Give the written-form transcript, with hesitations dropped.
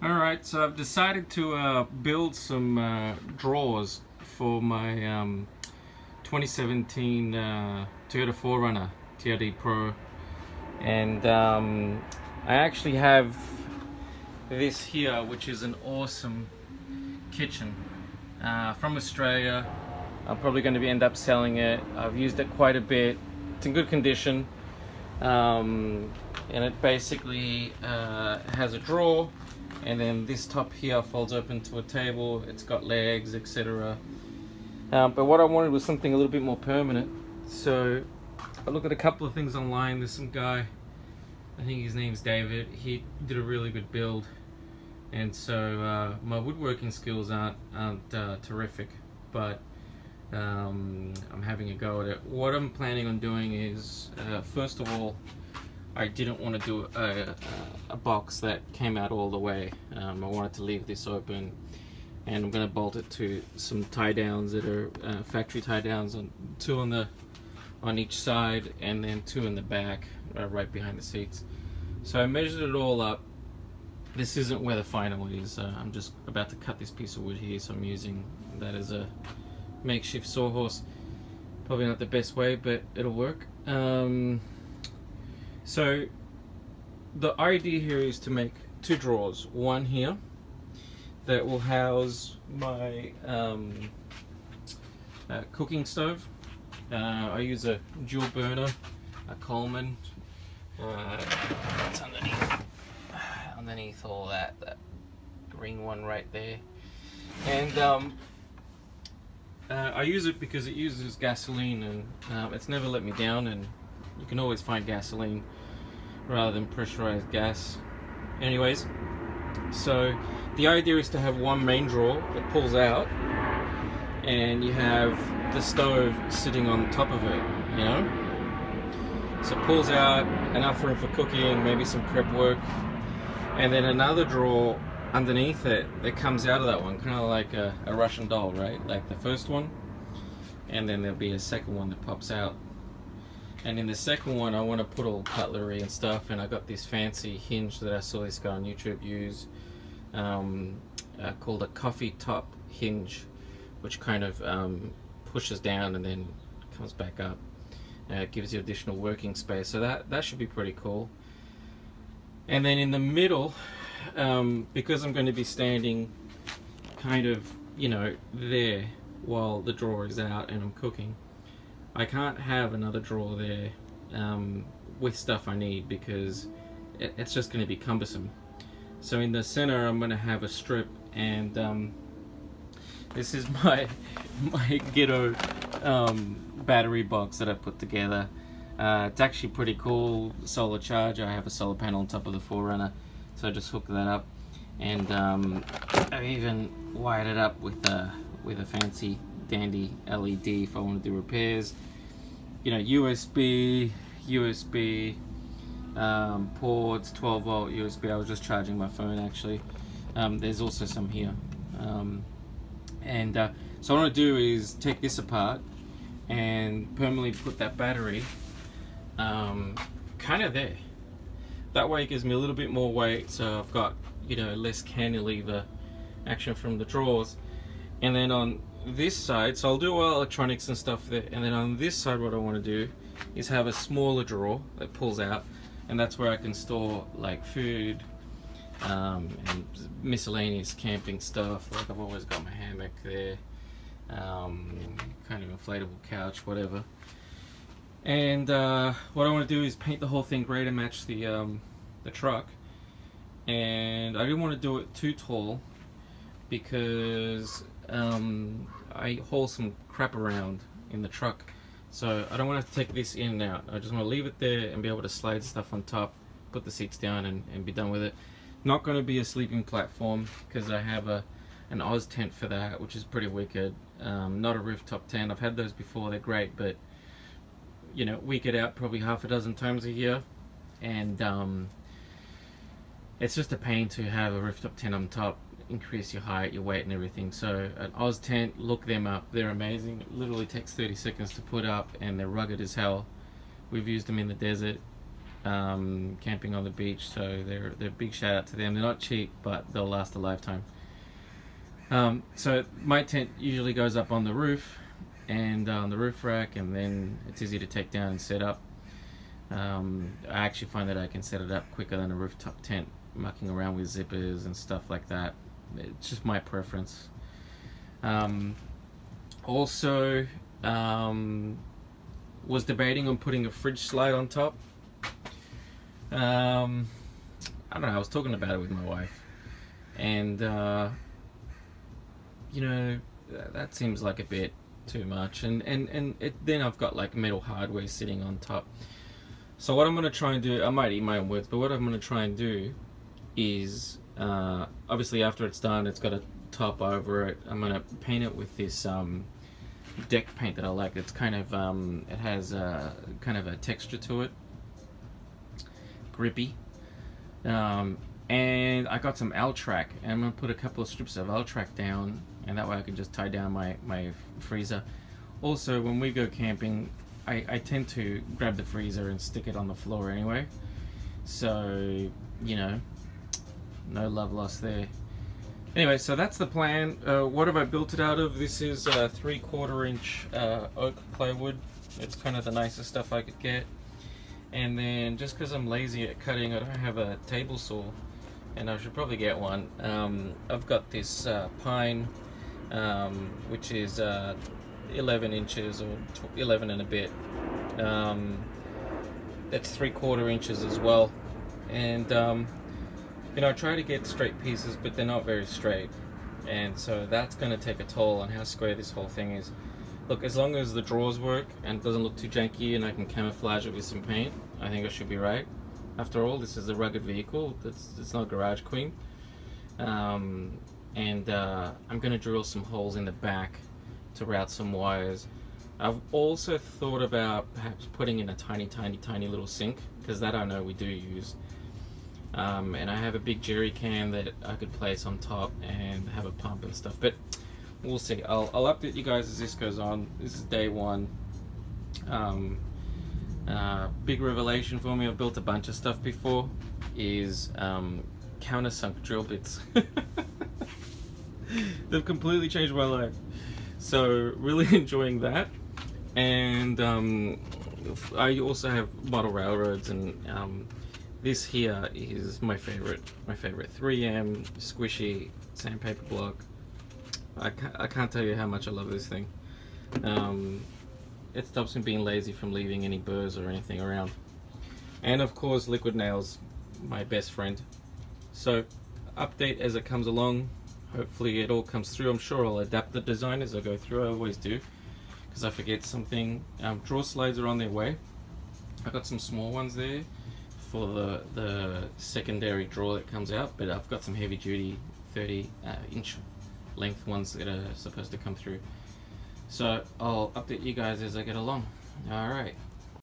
Alright, so I've decided to build some drawers for my 2017 Toyota 4Runner TRD PRO, and I actually have this here, which is an awesome kitchen from Australia. I'm probably going to end up selling it. I've used it quite a bit. It's in good condition, and it basically has a drawer, and then this top here folds open to a table. It's got legs, etc. But what I wanted was something a little bit more permanent. So I looked at a couple of things online. There's some guy, I think his name's David. He did a really good build, and so my woodworking skills aren't terrific, but I'm having a go at it. What I'm planning on doing is, first of all, I didn't want to do a box that came out all the way. I wanted to leave this open, and I'm going to bolt it to some tie downs that are factory tie downs, two on each side, and then two in the back, right behind the seats. So I measured it all up. This isn't where the final is. I'm just about to cut this piece of wood here, so I'm using that as a makeshift sawhorse. Probably not the best way, but it'll work. So the idea here is to make two drawers. One here that will house my cooking stove. I use a dual burner, a Coleman. It's underneath all that green one right there. And I use it because it uses gasoline, and it's never let me down, and you can always find gasoline rather than pressurized gas. Anyways, so the idea is to have one main drawer that pulls out, and you have the stove sitting on top of it, you know? So it pulls out, enough room for cooking, maybe some prep work, and then another drawer underneath it that comes out of that one, kind of like a Russian doll, right? Like the first one, and then there'll be a second one that pops out. And in the second one, I want to put all cutlery and stuff, and I got this fancy hinge that I saw this guy on YouTube use, called a coffee top hinge, which kind of pushes down and then comes back up. It gives you additional working space, so that should be pretty cool. And then in the middle, because I'm going to be standing kind of, you know, there while the drawer is out and I'm cooking, I can't have another drawer there with stuff I need, because it's just going to be cumbersome. So in the center, I'm going to have a strip, and this is my ghetto battery box that I put together. It's actually pretty cool. Solar charge. I have a solar panel on top of the 4Runner, so I just hooked that up, and I've even wired it up with a fancy dandy LED if I want to do repairs. You know, USB ports, 12 volt USB. I was just charging my phone actually. There's also some here, and so what I want to do is take this apart and permanently put that battery kind of there. That way it gives me a little bit more weight, so I've got, you know, less cantilever action from the drawers. And then on this side, so I'll do all electronics and stuff there, and then on this side what I want to do is have a smaller drawer that pulls out, and that's where I can store like food and miscellaneous camping stuff. Like I've always got my hammock there, kind of inflatable couch, whatever. And what I want to do is paint the whole thing grey to match the truck, and I didn't want to do it too tall because I haul some crap around in the truck, so I don't want to have to take this in and out. I just want to leave it there and be able to slide stuff on top, put the seats down, and be done with it. Not going to be a sleeping platform because I have an Oz tent for that, which is pretty wicked. Not a rooftop tent. I've had those before, they're great, but you know, we get out probably half a dozen times a year, and it's just a pain to have a rooftop tent on top, increase your height, your weight, and everything. So an Oz tent, look them up, they're amazing. It literally takes 30 seconds to put up, and they're rugged as hell. We've used them in the desert. camping on the beach, so they're a big shout out to them. They're not cheap, but they'll last a lifetime. So my tent usually goes up on the roof and on the roof rack, and then it's easy to take down and set up. I actually find that I can set it up quicker than a rooftop tent, mucking around with zippers and stuff like that. It's just my preference. Also, was debating on putting a fridge slide on top. I don't know, I was talking about it with my wife, and you know, that seems like a bit too much, and then I've got like metal hardware sitting on top. So what I'm going to try and do, I might eat my own words, but what I'm going to try and do is, obviously after it's done, it's got a top over it. I'm going to paint it with this deck paint that I like. It's kind of, it has kind of a texture to it, grippy. And I got some L-track, and I'm going to put a couple of strips of L-track down, and that way I can just tie down my freezer. Also, when we go camping, I tend to grab the freezer and stick it on the floor anyway, so you know, no love lost there. Anyway, so that's the plan. What have I built it out of? This is 3/4 inch oak plywood. It's kind of the nicest stuff I could get. And then just because I'm lazy at cutting, I don't have a table saw, and I should probably get one. I've got this pine, which is 11 inches or 11 and a bit. That's 3/4 inches as well, and you know, I try to get straight pieces, but they're not very straight, and so that's going to take a toll on how square this whole thing is. Look, as long as the drawers work and it doesn't look too janky and I can camouflage it with some paint, I think I should be right. After all, this is a rugged vehicle. It's not a garage queen. I'm going to drill some holes in the back to route some wires. I've also thought about perhaps putting in a tiny little sink, because that I know we do use. And I have a big jerry can that I could place on top and have a pump and stuff, but we'll see. I'll update you guys as this goes on. This is day one. Big revelation for me, I've built a bunch of stuff before, is countersunk drill bits. They've completely changed my life. So really enjoying that. And I also have model railroads, and this here is my favorite 3M squishy sandpaper block. I can't tell you how much I love this thing. It stops me being lazy from leaving any burrs or anything around. And of course, liquid nails, my best friend. So update as it comes along. Hopefully it all comes through. I'm sure I'll adapt the design as I go through. I always do, because I forget something. Drawer slides are on their way. I've got some small ones there for the secondary drawer that comes out, but I've got some heavy duty 30 inch length ones that are supposed to come through. So I'll update you guys as I get along. Alright.